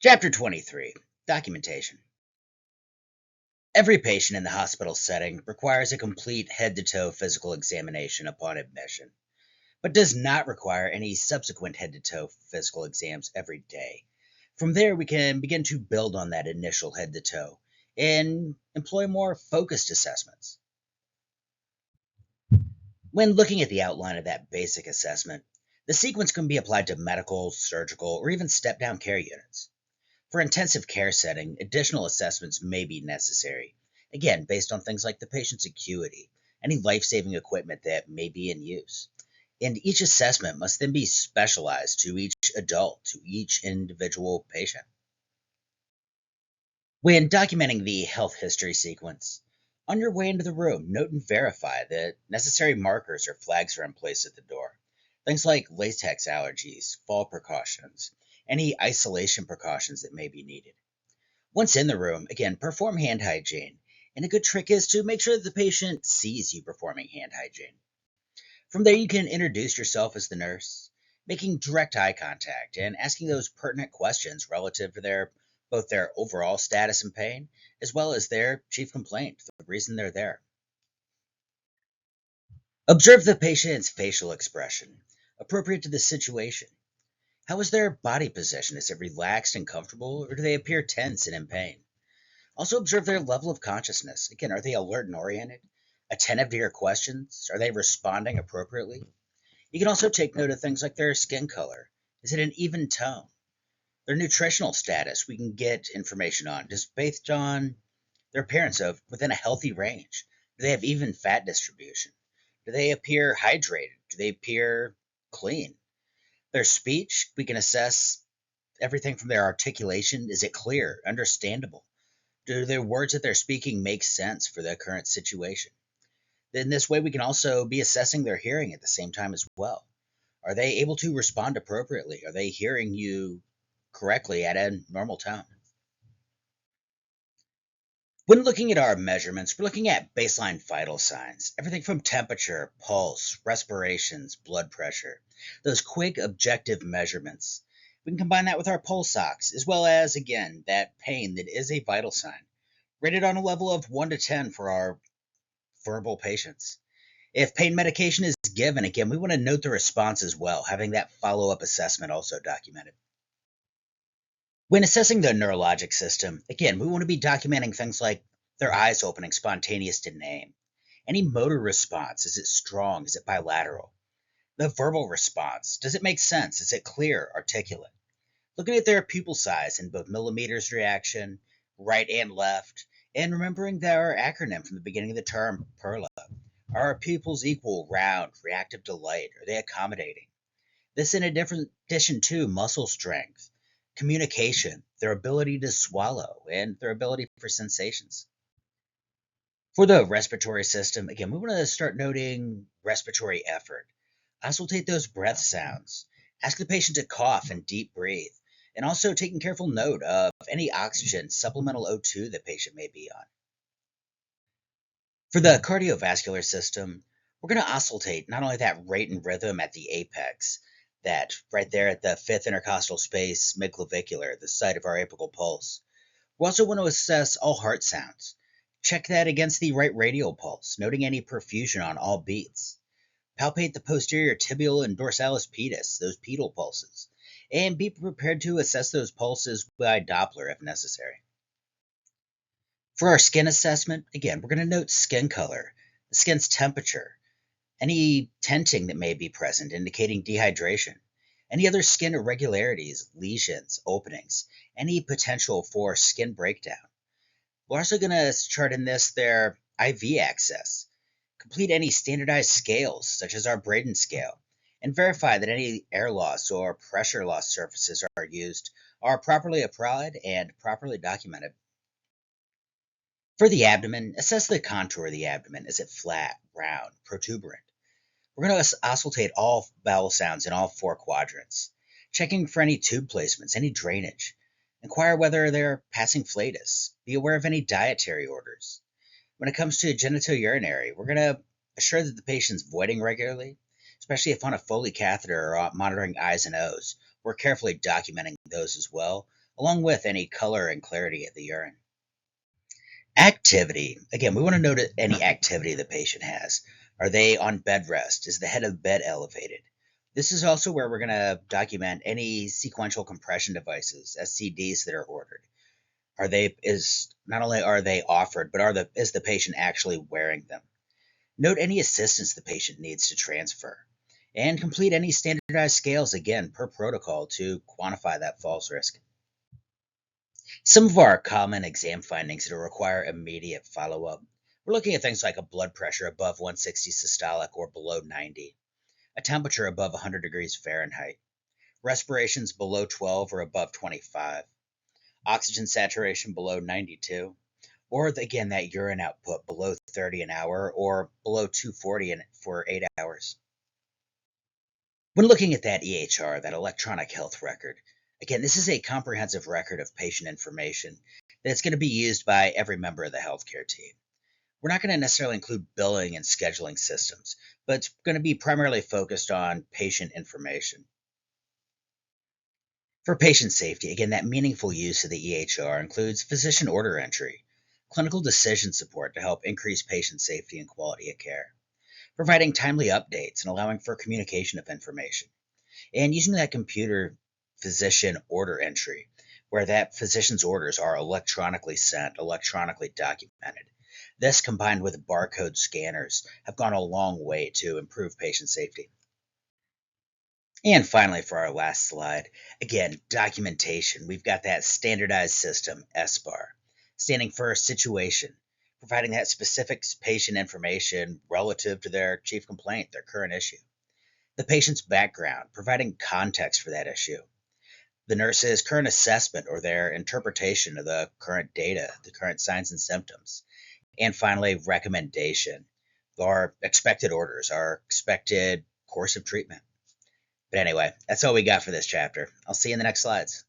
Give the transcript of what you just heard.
Chapter 23 Documentation. Every patient in the hospital setting requires a complete head to toe physical examination upon admission, but does not require any subsequent head to toe physical exams every day. From there, we can begin to build on that initial head to toe and employ more focused assessments. When looking at the outline of that basic assessment, the sequence can be applied to medical, surgical, or even step down care units. For intensive care setting, additional assessments may be necessary, again, based on things like the patient's acuity, any life saving equipment that may be in use. And each assessment must then be specialized to each adult, to each individual patient. When documenting the health history sequence, on your way into the room, note and verify that necessary markers or flags are in place at the door. Things like latex allergies, fall precautions, any isolation precautions that may be needed. Once in the room, again, perform hand hygiene. And a good trick is to make sure that the patient sees you performing hand hygiene. From there, you can introduce yourself as the nurse, making direct eye contact and asking those pertinent questions relative to both their overall status and pain, as well as their chief complaint, the reason they're there. Observe the patient's facial expression, appropriate to the situation. How is their body position? Is it relaxed and comfortable, or do they appear tense and in pain? Also, observe their level of consciousness. Again, are they alert and oriented? Attentive to your questions? Are they responding appropriately? You can also take note of things like their skin color. Is it an even tone? Their nutritional status, we can get information on just based on their appearance of within a healthy range. Do they have even fat distribution? Do they appear hydrated? Do they appear clean? Their speech, we can assess everything from their articulation. Is it clear, understandable? Do the words that they're speaking make sense for the current situation? In this way, we can also be assessing their hearing at the same time as well. Are they able to respond appropriately? Are they hearing you correctly at a normal tone? When looking at our measurements, we're looking at baseline vital signs, everything from temperature, pulse, respirations, blood pressure, those quick objective measurements. We can combine that with our pulse ox, as well as, again, that pain that is a vital sign, rated on a level of 1 to 10 for our verbal patients. If pain medication is given, again, we want to note the response as well, having that follow up assessment also documented. When assessing the neurologic system, again, we want to be documenting things like their eyes opening spontaneous to name. Any motor response, is it strong? Is it bilateral? The verbal response, does it make sense? Is it clear, articulate? Looking at their pupil size in both millimeters reaction, right and left, and remembering their acronym from the beginning of the term, PERLA. Are our pupils equal, round, reactive to light? Are they accommodating? This in addition to muscle strength, communication, their ability to swallow, and their ability for sensations. For the respiratory system, again, we want to start noting respiratory effort. Auscultate those breath sounds. Ask the patient to cough and deep breathe. And also taking careful note of any oxygen, supplemental O2 the patient may be on. For the cardiovascular system, we're going to oscillate not only that rate and rhythm at the apex, that right there at the fifth intercostal space, midclavicular, the site of our apical pulse. We also want to assess all heart sounds. Check that against the right radial pulse, noting any perfusion on all beats. Palpate the posterior tibial and dorsalis pedis, those pedal pulses, and be prepared to assess those pulses by Doppler if necessary. For our skin assessment, again, we're going to note skin color, the skin's temperature, any tenting that may be present indicating dehydration, any other skin irregularities, lesions, openings, any potential for skin breakdown. We're also going to chart in this their IV access, complete any standardized scales, such as our Braden scale, and verify that any air loss or pressure loss surfaces are used are properly applied and properly documented. For the abdomen, assess the contour of the abdomen. Is it flat, round, protuberant? We're going to auscultate all vowel sounds in all four quadrants, checking for any tube placements, any drainage. Inquire whether they're passing flatus. Be aware of any dietary orders. When it comes to genitourinary, we're going to assure that the patient's voiding regularly, especially if on a Foley catheter or monitoring I's and O's. We're carefully documenting those as well, along with any color and clarity of the urine. Activity. Again, we want to note any activity the patient has. Are they on bed rest? Is the head of the bed elevated? This is also where we're going to document any sequential compression devices, SCDs that are ordered. Not only are they offered, but is the patient actually wearing them? Note any assistance the patient needs to transfer, and complete any standardized scales again per protocol to quantify that falls risk. Some of our common exam findings that require immediate follow up. We're looking at things like a blood pressure above 160 systolic or below 90, a temperature above 100 degrees Fahrenheit, respirations below 12 or above 25, oxygen saturation below 92, or again, that urine output below 30 an hour or below 240 for 8 hours. When looking at that EHR, that electronic health record, again, this is a comprehensive record of patient information that's going to be used by every member of the healthcare team. We're not going to necessarily include billing and scheduling systems, but it's going to be primarily focused on patient information. For patient safety, again, that meaningful use of the EHR includes physician order entry, clinical decision support to help increase patient safety and quality of care, providing timely updates and allowing for communication of information, and using that computer physician order entry, where that physician's orders are electronically sent, electronically documented. This, combined with barcode scanners, have gone a long way to improve patient safety. And finally, for our last slide, again, documentation. We've got that standardized system, SBAR, standing for situation, providing that specific patient information relative to their chief complaint, their current issue. The patient's background, providing context for that issue. The nurse's current assessment or their interpretation of the current data, the current signs and symptoms. And finally, recommendation, our expected orders, our expected course of treatment. But anyway, that's all we got for this chapter. I'll see you in the next slides.